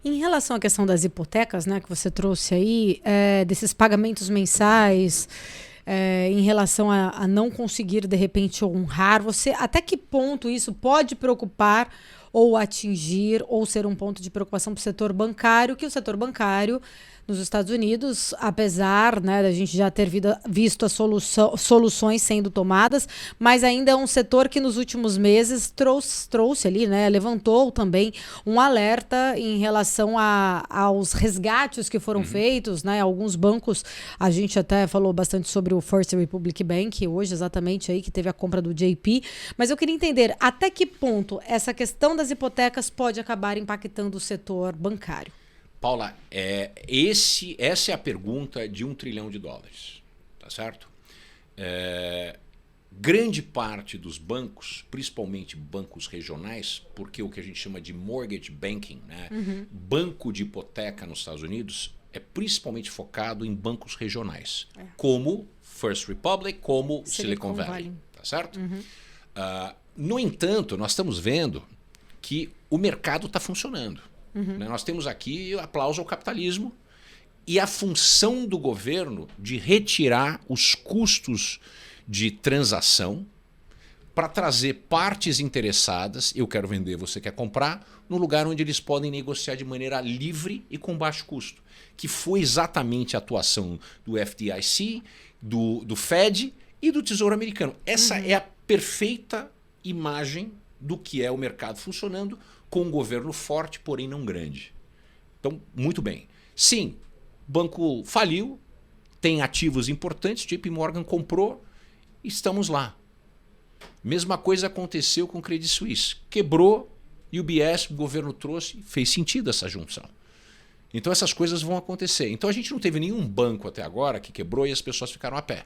Em relação à questão das hipotecas, né, que você trouxe aí, desses pagamentos mensais, em relação a não conseguir, de repente, honrar, até que ponto isso pode preocupar ou atingir, ou ser um ponto de preocupação para o setor bancário, que o setor bancário nos Estados Unidos, apesar, né, da gente já ter visto as soluções sendo tomadas, mas ainda é um setor que nos últimos meses trouxe ali, né, levantou também um alerta em relação aos resgates que foram feitos, né, alguns bancos, a gente até falou bastante sobre o First Republic Bank, hoje exatamente aí, que teve a compra do JP, mas eu queria entender até que ponto essa questão das hipotecas pode acabar impactando o setor bancário. Paula, essa é a pergunta de $1 trilhão, tá certo? Grande parte dos bancos, principalmente bancos regionais, porque o que a gente chama de mortgage banking, né? Banco de hipoteca nos Estados Unidos, é principalmente focado em bancos regionais, como First Republic, como Silicon Valley, tá certo? No entanto, nós estamos vendo que o mercado está funcionando. Nós temos aqui aplauso ao capitalismo e a função do governo de retirar os custos de transação para trazer partes interessadas, eu quero vender, você quer comprar, no lugar onde eles podem negociar de maneira livre e com baixo custo, que foi exatamente a atuação do FDIC, do Fed e do Tesouro Americano. Essa é a perfeita imagem do que é o mercado funcionando com um governo forte, porém não grande. Então, muito bem. Sim, o banco faliu, tem ativos importantes, JP Morgan comprou, estamos lá. Mesma coisa aconteceu com o Credit Suisse. Quebrou, UBS, o governo trouxe, fez sentido essa junção. Então essas coisas vão acontecer. Então a gente não teve nenhum banco até agora que quebrou e as pessoas ficaram a pé.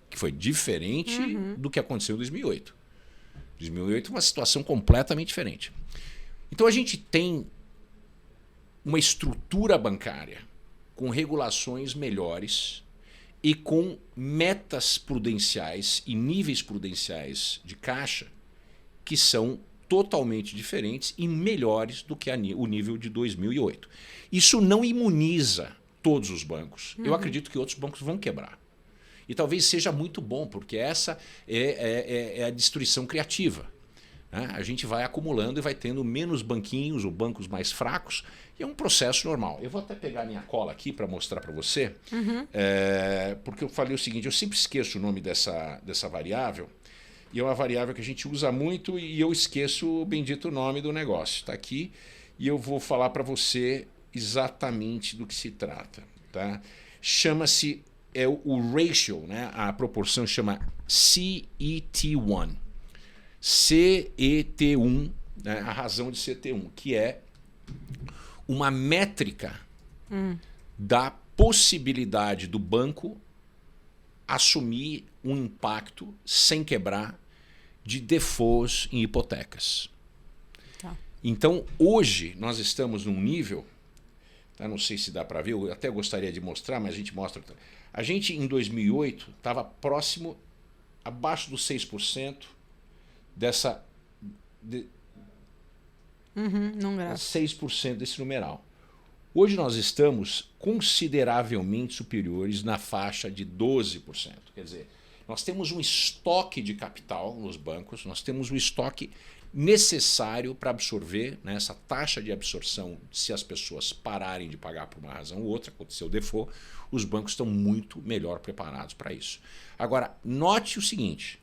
Que foi diferente do que aconteceu em 2008. 2008 é uma situação completamente diferente. Então a gente tem uma estrutura bancária com regulações melhores e com metas prudenciais e níveis prudenciais de caixa que são totalmente diferentes e melhores do que o nível de 2008. Isso não imuniza todos os bancos. Eu acredito que outros bancos vão quebrar. E talvez seja muito bom, porque essa é a destruição criativa. A gente vai acumulando e vai tendo menos banquinhos ou bancos mais fracos, e é um processo normal. Eu vou até pegar minha cola aqui para mostrar para você, porque eu falei o seguinte, eu sempre esqueço o nome dessa variável, e é uma variável que a gente usa muito e eu esqueço o bendito nome do negócio. Está aqui e eu vou falar para você exatamente do que se trata. Tá? Chama-se o ratio, né? A proporção chama CET1. CET1, né? A razão de CET1, que é uma métrica da possibilidade do banco assumir um impacto sem quebrar de defaults em hipotecas. Tá. Então, hoje, nós estamos num nível, tá? Não sei se dá para ver, eu até gostaria de mostrar, mas a gente mostra. A gente, em 2008, estava próximo, abaixo dos 6% dessa... não grave. 6% desse numeral. Hoje nós estamos consideravelmente superiores na faixa de 12%. Quer dizer, nós temos um estoque de capital nos bancos, nós temos um estoque necessário para absorver, né, essa taxa de absorção. Se as pessoas pararem de pagar por uma razão ou outra, aconteceu o default, os bancos estão muito melhor preparados para isso. Agora, note o seguinte,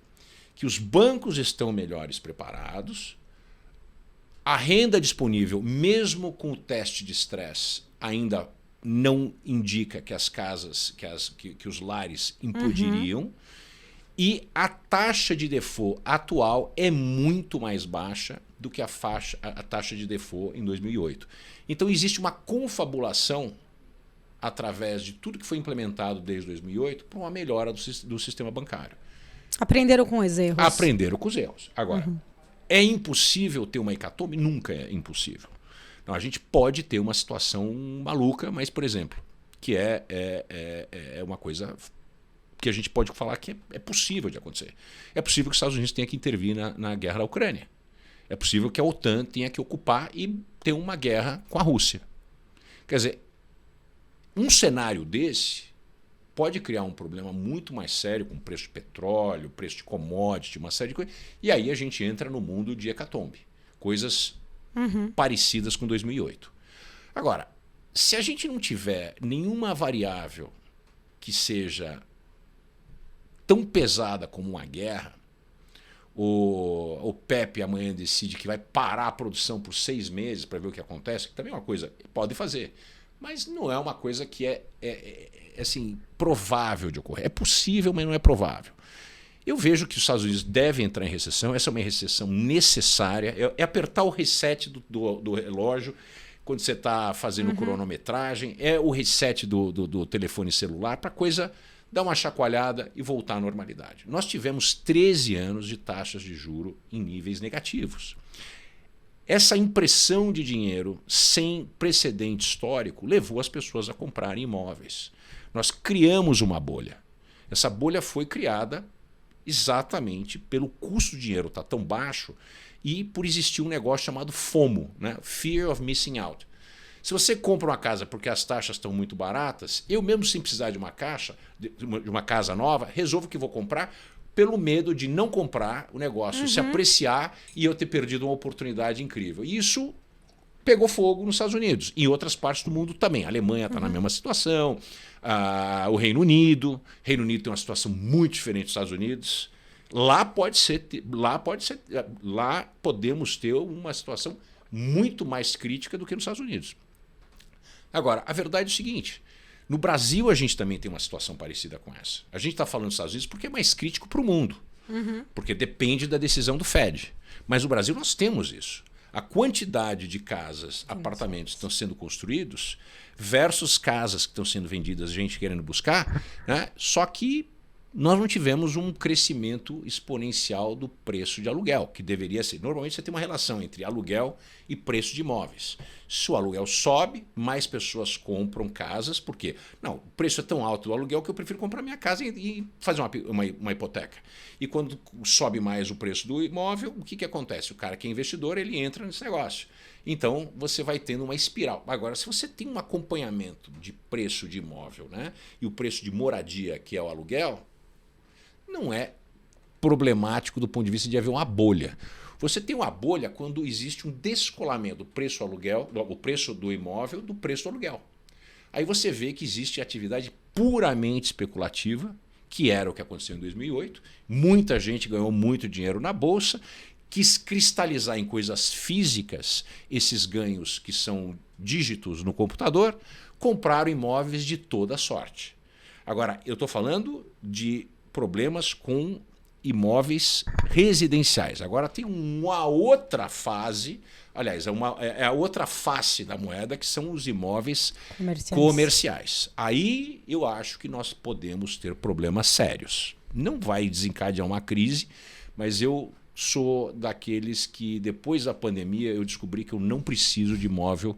que os bancos estão melhores preparados, a renda disponível, mesmo com o teste de estresse, ainda não indica que as casas, que os lares implodiriam. E a taxa de default atual é muito mais baixa do que a taxa de default em 2008. Então existe uma confabulação através de tudo que foi implementado desde 2008 para uma melhora do sistema bancário. Aprenderam com os erros. Aprenderam com os erros. Agora, é impossível ter uma hecatombe? Nunca é impossível. Então, a gente pode ter uma situação maluca, mas, por exemplo, que é uma coisa que a gente pode falar que é possível de acontecer. É possível que os Estados Unidos tenham que intervir na guerra da Ucrânia. É possível que a OTAN tenha que ocupar e ter uma guerra com a Rússia. Quer dizer, um cenário desse pode criar um problema muito mais sério com o preço de petróleo, preço de commodity, uma série de coisas. E aí a gente entra no mundo de hecatombe. Coisas parecidas com 2008. Agora, se a gente não tiver nenhuma variável que seja tão pesada como uma guerra, o Pepe amanhã decide que vai parar a produção por 6 meses para ver o que acontece, que também é uma coisa que pode fazer, mas não é uma coisa que é assim, provável de ocorrer. É possível, mas não é provável. Eu vejo que os Estados Unidos devem entrar em recessão, essa é uma recessão necessária, é apertar o reset do relógio quando você está fazendo cronometragem, é o reset do telefone celular para a coisa dar uma chacoalhada e voltar à normalidade. Nós tivemos 13 anos de taxas de juro em níveis negativos. Essa impressão de dinheiro sem precedente histórico levou as pessoas a comprarem imóveis. Nós criamos uma bolha. Essa bolha foi criada exatamente pelo custo do dinheiro estar tão baixo e por existir um negócio chamado FOMO, né? Fear of Missing Out. Se você compra uma casa porque as taxas estão muito baratas, eu mesmo sem precisar de uma casa nova, resolvo que vou comprar pelo medo de não comprar o negócio, se apreciar e eu ter perdido uma oportunidade incrível. E isso pegou fogo nos Estados Unidos e em outras partes do mundo também. A Alemanha está na mesma situação, o Reino Unido tem uma situação muito diferente dos Estados Unidos. Lá podemos ter uma situação muito mais crítica do que nos Estados Unidos. Agora, a verdade é o seguinte, no Brasil a gente também tem uma situação parecida com essa. A gente está falando dos Estados Unidos porque é mais crítico para o mundo, porque depende da decisão do Fed. Mas no Brasil nós temos isso. A quantidade de casas, apartamentos que estão sendo construídos versus casas que estão sendo vendidas, gente querendo buscar, né? Só que nós não tivemos um crescimento exponencial do preço de aluguel, que deveria ser. Normalmente você tem uma relação entre aluguel e preço de imóveis. Se o aluguel sobe, mais pessoas compram casas, por quê? Não, o preço é tão alto do aluguel que eu prefiro comprar minha casa e fazer uma hipoteca. E quando sobe mais o preço do imóvel, o que acontece? O cara que é investidor, ele entra nesse negócio. Então, você vai tendo uma espiral. Agora, se você tem um acompanhamento de preço de imóvel, né, e o preço de moradia, que é o aluguel, não é problemático do ponto de vista de haver uma bolha. Você tem uma bolha quando existe um descolamento do preço do aluguel, o preço do imóvel do preço do aluguel. Aí você vê que existe atividade puramente especulativa, que era o que aconteceu em 2008. Muita gente ganhou muito dinheiro na bolsa, quis cristalizar em coisas físicas esses ganhos que são dígitos no computador, compraram imóveis de toda sorte. Agora, eu estou falando de problemas com imóveis residenciais. Agora tem uma outra fase, é a outra face da moeda, que são os imóveis comerciais. Aí eu acho que nós podemos ter problemas sérios. Não vai desencadear uma crise, mas eu sou daqueles que depois da pandemia eu descobri que eu não preciso de imóvel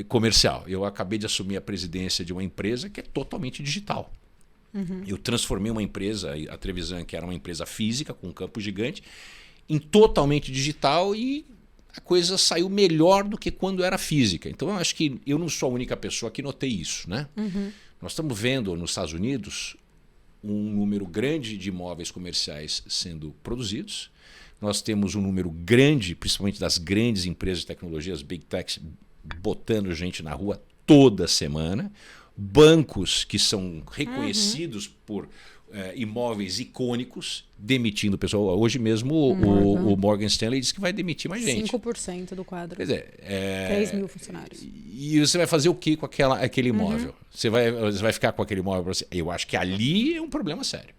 comercial. Eu acabei de assumir a presidência de uma empresa que é totalmente digital. Eu transformei uma empresa, a Trevisan, que era uma empresa física, com um campo gigante, em totalmente digital e a coisa saiu melhor do que quando era física. Então eu acho que eu não sou a única pessoa que notei isso, né? Nós estamos vendo nos Estados Unidos um número grande de imóveis comerciais sendo produzidos. Nós temos um número grande, principalmente das grandes empresas de tecnologia, as big techs, botando gente na rua toda semana. Bancos que são reconhecidos por imóveis icônicos, demitindo pessoal. Hoje mesmo o Morgan Stanley disse que vai demitir mais gente. 5% do quadro. Quer dizer, 3 mil funcionários. E você vai fazer o que com aquele imóvel? Você vai ficar com aquele imóvel? Eu acho que ali é um problema sério.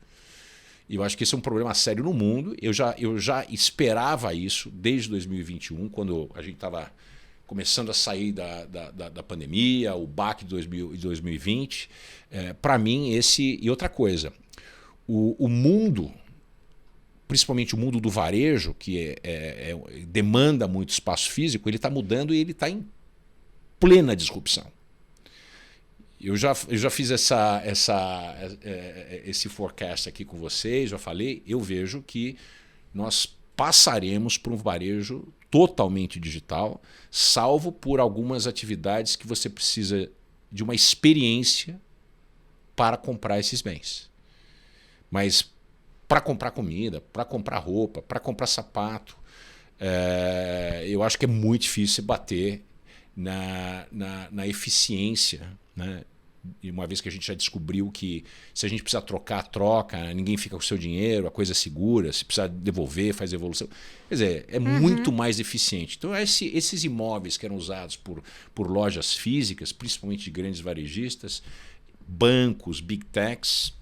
Eu acho que esse é um problema sério no mundo. Eu já esperava isso desde 2021, quando a gente estava começando a sair da pandemia, o baque de 2020. Para mim, e outra coisa, o mundo, principalmente o mundo do varejo, que demanda muito espaço físico, ele está mudando e ele está em plena disrupção. Eu já fiz esse forecast aqui com vocês, já falei, eu vejo que nós passaremos por um varejo totalmente digital, salvo por algumas atividades que você precisa de uma experiência para comprar esses bens. Mas para comprar comida, para comprar roupa, para comprar sapato, eu acho que é muito difícil bater na eficiência, né? E uma vez que a gente já descobriu que se a gente precisar trocar, troca, ninguém fica com o seu dinheiro, a coisa é segura, se precisar devolver, faz devolução. Quer dizer, é muito mais eficiente. Então, esses imóveis que eram usados por lojas físicas, principalmente de grandes varejistas, bancos, big techs,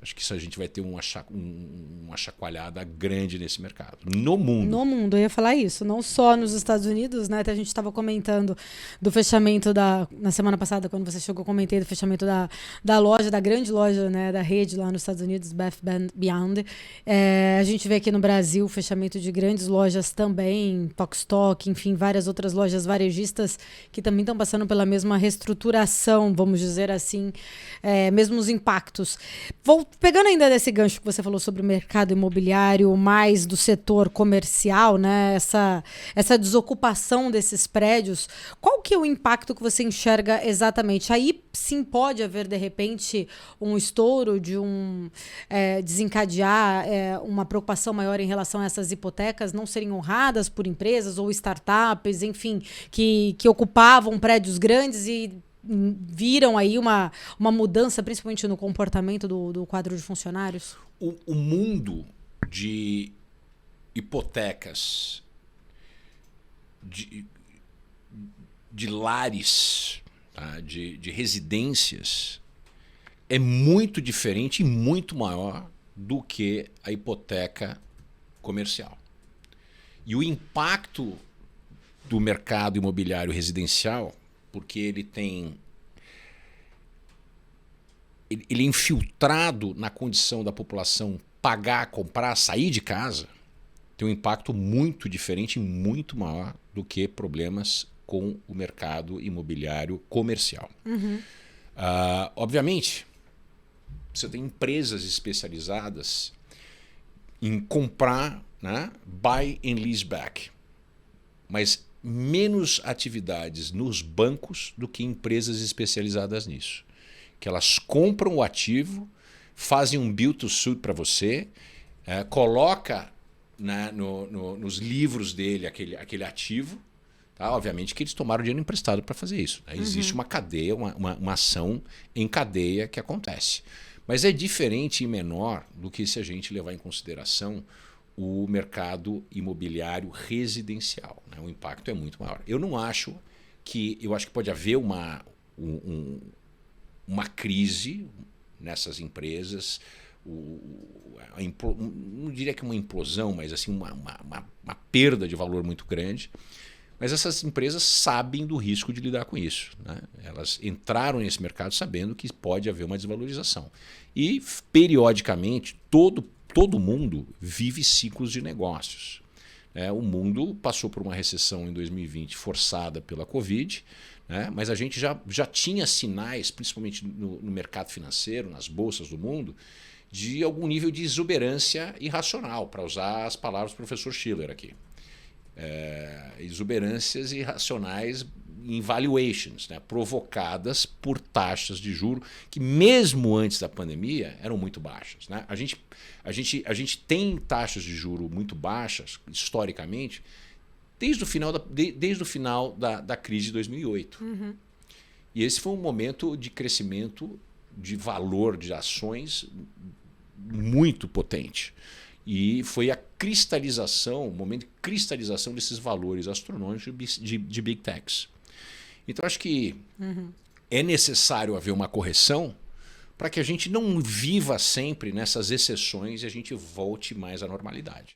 acho que isso a gente vai ter uma chacoalhada grande nesse mercado. No mundo. No mundo, eu ia falar isso. Não só nos Estados Unidos, né? Até a gente estava comentando do fechamento na semana passada, quando você chegou, eu comentei do fechamento da loja, da grande loja, né, da rede lá nos Estados Unidos, Bed Bath & Beyond. A gente vê aqui no Brasil o fechamento de grandes lojas também, Tokstok, enfim, várias outras lojas varejistas que também estão passando pela mesma reestruturação, vamos dizer assim, mesmos impactos. Pegando ainda desse gancho que você falou sobre o mercado imobiliário, mais do setor comercial, né? Essa desocupação desses prédios, qual que é o impacto que você enxerga exatamente? Aí sim pode haver, de repente, um estouro de desencadear uma preocupação maior em relação a essas hipotecas não serem honradas por empresas ou startups, enfim, que ocupavam prédios grandes e viram aí uma mudança, principalmente no comportamento do quadro de funcionários? O mundo de hipotecas, de lares, tá? de residências, é muito diferente e muito maior do que a hipoteca comercial. E o impacto do mercado imobiliário residencial, porque ele é infiltrado na condição da população pagar, comprar, sair de casa, tem um impacto muito diferente e muito maior do que problemas com o mercado imobiliário comercial. Obviamente, você tem empresas especializadas em comprar, né, buy and lease back, mas menos atividades nos bancos do que empresas especializadas nisso. Que elas compram o ativo, fazem um build to suit para você, coloca, né, nos livros dele aquele ativo. Tá? Obviamente que eles tomaram dinheiro emprestado para fazer isso. Né? Existe uma cadeia, uma ação em cadeia que acontece. Mas é diferente e menor do que se a gente levar em consideração o mercado imobiliário residencial. Né? O impacto é muito maior. Eu acho que pode haver uma crise nessas empresas, não diria que uma implosão, mas assim, uma perda de valor muito grande. Mas essas empresas sabem do risco de lidar com isso. Né? Elas entraram nesse mercado sabendo que pode haver uma desvalorização. E, periodicamente, todo mundo vive ciclos de negócios. O mundo passou por uma recessão em 2020 forçada pela Covid, né? Mas a gente já tinha sinais, principalmente no mercado financeiro, nas bolsas do mundo, de algum nível de exuberância irracional, para usar as palavras do professor Schiller aqui. Exuberâncias irracionais em valuations, né, provocadas por taxas de juros que mesmo antes da pandemia eram muito baixas. Né? A gente tem taxas de juros muito baixas, historicamente, desde o final da crise de 2008. E esse foi um momento de crescimento de valor de ações muito potente. E foi a cristalização, o momento de cristalização desses valores astronômicos de big techs. Então, acho que é necessário haver uma correção para que a gente não viva sempre nessas exceções e a gente volte mais à normalidade.